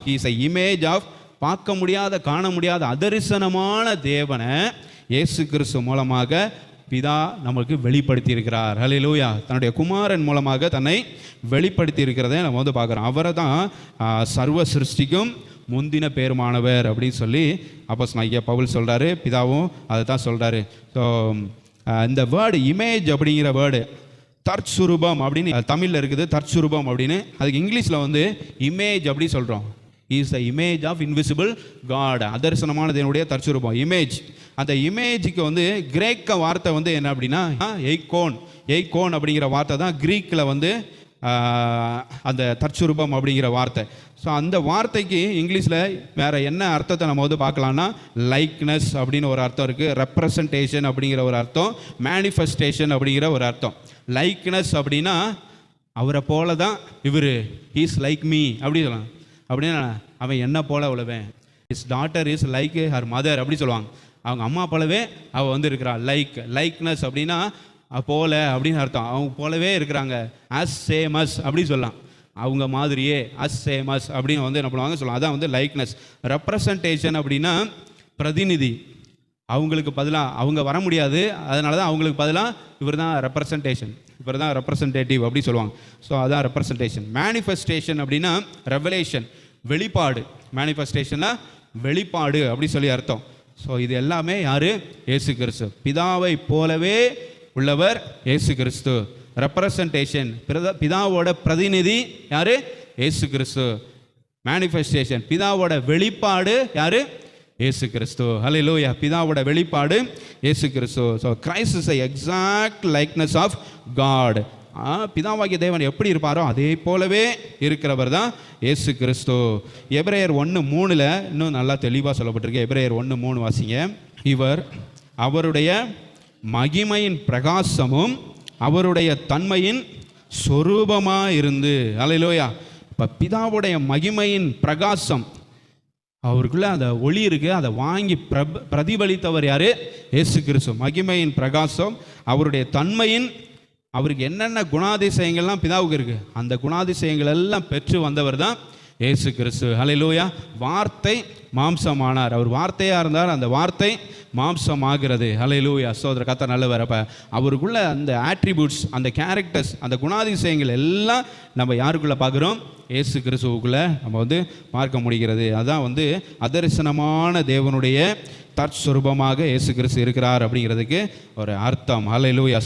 He is a image of, பார்க்க முடியாத காண முடியாத அதரிசனமான தேவனை இயேசு கிறிஸ்து மூலமாக பிதா நமக்கு வெளிப்படுத்தி இருக்கிறார். ஹல்லேலூயா. தன்னுடைய குமாரன் மூலமாக தன்னை வெளிப்படுத்தி இருக்கிறதை நம்ம வந்து பார்க்குறோம். அவரை தான் சர்வ சிருஷ்டிக்கும் முந்தின பேருமானவர் அப்படின்னு சொல்லி அப்போஸ்தலனாகிய பவுல் சொல்கிறாரு. பிதாவும் அதை தான் சொல்கிறாரு. ஸோ இந்த வேர்டு இமேஜ் அப்படிங்கிற வேர்டு தற்சுரூபம் அப்படின்னு தமிழில் இருக்குது. தற்சுரூபம் அப்படின்னு, அதுக்கு இங்கிலீஷில் வந்து இமேஜ் அப்படி சொல்கிறோம். Is the image of invisible God. அதர்சனமான தேவனுடைய தற்சுரூபம் இமேஜ். அந்த இமேஜுக்கு வந்து கிரேக்க வார்த்தை வந்து என்ன அப்படின்னா எய்கோன் அப்படிங்கிற வார்த்தை தான் கிரீக்கில் வந்து அந்த தற்சுரூபம் அப்படிங்கிற வார்த்தை. ஸோ அந்த வார்த்தைக்கு இங்கிலீஷில் வேறு என்ன அர்த்தத்தை நம்ம வந்து பார்க்கலான்னா, லைக்னஸ் அப்படின்னு ஒரு அர்த்தம் இருக்குது, ரெப்ரசன்டேஷன் அப்படிங்கிற ஒரு அர்த்தம், மேனிஃபெஸ்டேஷன் அப்படிங்கிற ஒரு அர்த்தம். லைக்னஸ் அப்படின்னா அவரை போல தான் இவர், இஸ் லைக் மீ அப்படி சொல்லலாம். அப்படின்னா அவன் என்ன போல உள்ளவன், is daughter is like her mother அப்படி சொல்லுவாங்க. அவங்க அம்மா போலவே அவள் வந்து இருக்கிறாள். லைக்னஸ் அப்படின்னா போல அப்படின்னு அர்த்தம். அவங்க போலவே இருக்கிறாங்க. அஸ் சேமஸ் அப்படி சொல்லலாம். அவங்க மாதிரியே அஸ் சேமஸ் அப்படின்னு வந்து என்ன பண்ணுவாங்க சொல்லலாம். அதான் வந்து லைக்னஸ். ரெப்ரசன்டேஷன் அப்படின்னா பிரதிநிதி. அவங்களுக்கு பதிலாக அவங்க வர முடியாது, அதனால தான் அவங்களுக்கு பதிலாக இவர் தான் ரெப்ரசன்டேஷன், இவர் தான் ரெப்ரசன்டேட்டிவ் அப்படி சொல்லுவாங்க. ஸோ அதான் ரெப்ரசன்டேஷன். மேனிஃபெஸ்டேஷன் அப்படின்னா ரெவலேஷன், வெளிப்பாடு. மேனிஃபெஸ்டேஷன்னா வெளிப்பாடு அப்படி சொல்லி அர்த்தம். ஸோ இது எல்லாமே யார்? இயேசு கிறிஸ்து. பிதாவை போலவே உள்ளவர் இயேசு கிறிஸ்து. ரெப்ரசன்டேஷன், பிதாவோட பிரதிநிதி யார்? இயேசு கிறிஸ்து. மேனிஃபெஸ்டேஷன், பிதாவோட வெளிப்பாடு யார்? இயேசு கிறிஸ்து. ஹல்லேலூயா. பிதாவோட வெளிப்பாடு Yesu Kristhu. So Christ is the exact likeness of God. பிதாவாகிய தேவன் எப்படி இருப்பாரோ அதே போலவே இருக்கிறவர் தான் இயேசு கிறிஸ்து. எபிரேயர் 1:3 இன்னும் நல்லா தெளிவாக சொல்லப்பட்டிருக்கு. எபிரேயர் 1:3 வாசிங்க. இவர் அவருடைய மகிமையின் பிரகாசமும் அவருடைய தன்மையின் சொரூபமாக இருந்து. ஹல்லேலூயா. இப்போ பிதாவுடைய மகிமையின் பிரகாசம், அவருக்குள்ள அந்த ஒளி இருக்குது, அதை வாங்கி பிரதிபலித்தவர் யார்? இயேசு கிறிஸ்து. மகிமையின் பிரகாசம், அவருடைய தன்மையின், அவருக்கு என்னென்ன குணாதிசயங்கள்லாம் பிதாவுக்கு இருக்குது, அந்த குணாதிசயங்கள் எல்லாம் பெற்று வந்தவர் தான் இயேசு கிறிஸ்து. ஹல்லேலூயா. வார்த்தை மாம்சமானார். அவர் வார்த்தையாக இருந்தார், அந்த வார்த்தை மாம்சமாகிறது. ஹல்லேலூயா. சோதர கர்த்தர் நல்லவர். அப்போ அவருக்குள்ள அந்த ஆட்ரிபியூட்ஸ், அந்த கேரக்டர்ஸ், அந்த குணாதிசயங்கள் எல்லாம் நம்ம யாருக்குள்ளே பார்க்குறோம்? இயேசு கிறிஸ்துவுக்குள்ளே நம்ம வந்து பார்க்க முடிகிறது. அதான் வந்து அதரிசனமான தேவனுடைய தற்சுரூபமாக இயேசு கிறிஸ்து இருக்கிறார் அப்படிங்கிறதுக்கு ஒரு அர்த்தம். ஹல்லேலூயா.